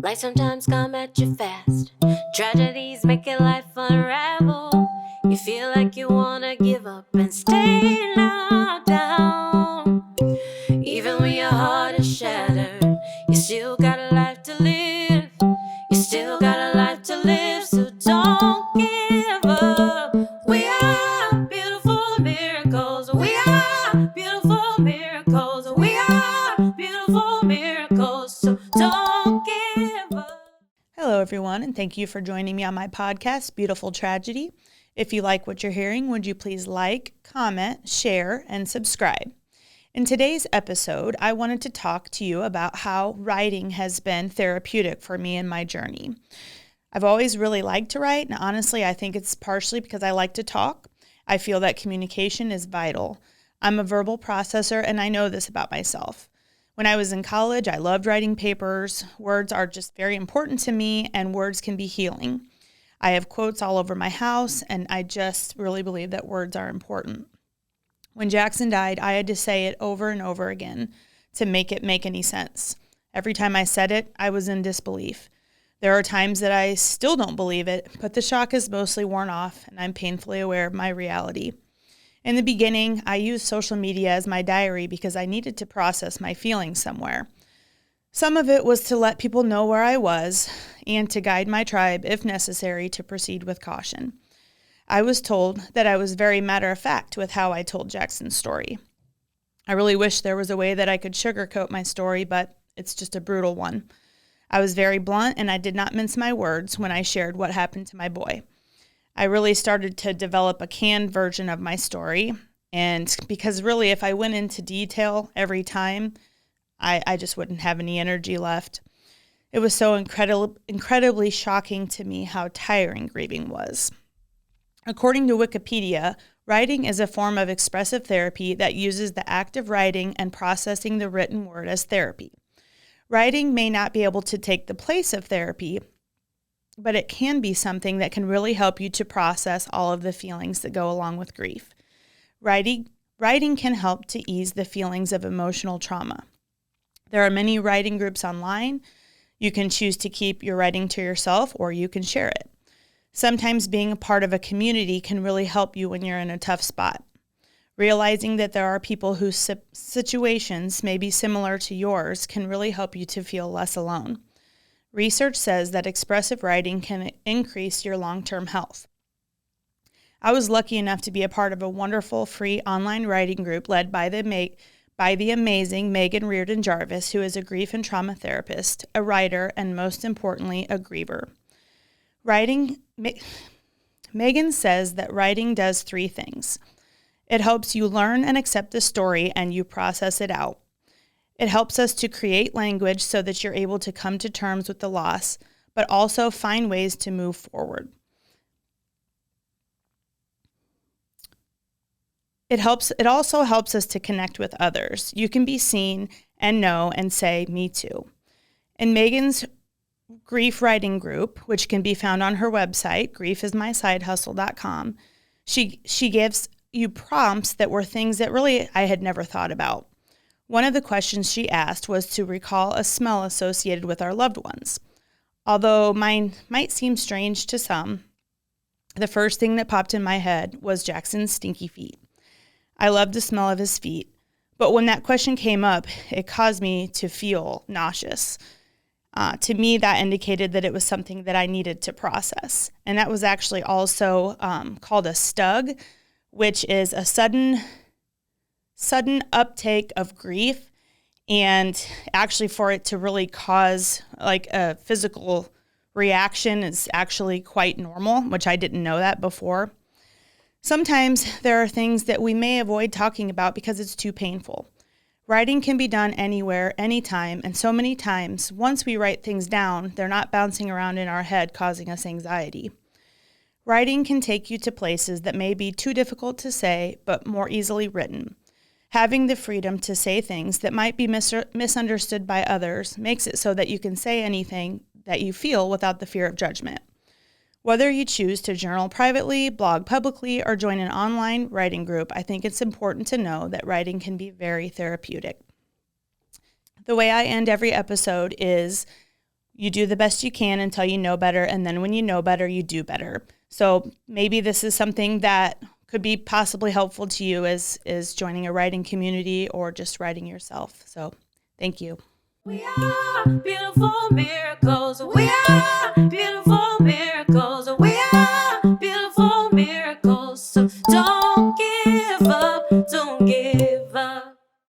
Life sometimes come at you fast. Tragedies make your life unravel. You feel like you wanna give up and stay knocked down. Even when your heart is shattered, you still got a life to live. You still got a life to live, so don't give up. We are beautiful miracles. We are beautiful miracles. We are beautiful miracles, so don't give up. Hello, everyone, and thank you for joining me on my podcast, Beautiful Tragedy. If you like what you're hearing, would you please like, comment, share, and subscribe? In today's episode, I wanted to talk to you about how writing has been therapeutic for me in my journey. I've always really liked to write, and honestly, I think it's partially because I like to talk. I feel that communication is vital. I'm a verbal processor, and I know this about myself. When I was in college, I loved writing papers. Words are just very important to me, and words can be healing. I have quotes all over my house, and I just really believe that words are important. When Jackson died, I had to say it over and over again to make it make any sense. Every time I said it, I was in disbelief. There are times that I still don't believe it, but the shock is mostly worn off, and I'm painfully aware of my reality. In the beginning, I used social media as my diary because I needed to process my feelings somewhere. Some of it was to let people know where I was and to guide my tribe, if necessary, to proceed with caution. I was told that I was very matter-of-fact with how I told Jackson's story. I really wish there was a way that I could sugarcoat my story, but it's just a brutal one. I was very blunt, and I did not mince my words when I shared what happened to my boy. I really started to develop a canned version of my story, and because really if I went into detail every time, I just wouldn't have any energy left. It was so incredibly shocking to me how tiring grieving was. According to Wikipedia, writing is a form of expressive therapy that uses the act of writing and processing the written word as therapy. Writing may not be able to take the place of therapy, but it can be something that can really help you to process all of the feelings that go along with grief. Writing can help to ease the feelings of emotional trauma. There are many writing groups online. You can choose to keep your writing to yourself, or you can share it. Sometimes being a part of a community can really help you when you're in a tough spot. Realizing that there are people whose situations may be similar to yours can really help you to feel less alone. Research says that expressive writing can increase your long-term health. I was lucky enough to be a part of a wonderful free online writing group led by the amazing Megan Reardon Jarvis, who is a grief and trauma therapist, a writer, and most importantly, a griever. Megan says that writing does three things. It helps you learn and accept the story and you process it out. It helps us to create language so that you're able to come to terms with the loss, but also find ways to move forward. It also helps us to connect with others. You can be seen and know and say, me too. In Megan's grief writing group, which can be found on her website, griefismysidehustle.com, she gives you prompts that were things that really I had never thought about. One of the questions she asked was to recall a smell associated with our loved ones. Although mine might seem strange to some, the first thing that popped in my head was Jackson's stinky feet. I loved the smell of his feet, but when that question came up, it caused me to feel nauseous. To me, that indicated that it was something that I needed to process. And that was actually also called a stug, which is a sudden uptake of grief, and actually for it to really cause like a physical reaction is actually quite normal, which I didn't know that before. Sometimes there are things that we may avoid talking about because it's too painful. Writing can be done anywhere, anytime, and so many times, once we write things down, they're not bouncing around in our head causing us anxiety. Writing can take you to places that may be too difficult to say, but more easily written. Having the freedom to say things that might be misunderstood by others makes it so that you can say anything that you feel without the fear of judgment. Whether you choose to journal privately, blog publicly, or join an online writing group, I think it's important to know that writing can be very therapeutic. The way I end every episode is You do the best you can until you know better, and then when you know better, you do better. So maybe this is something that could be possibly helpful to you is joining a writing community or just writing yourself. So thank you. We are beautiful miracles. We are beautiful miracles. We are beautiful miracles. So don't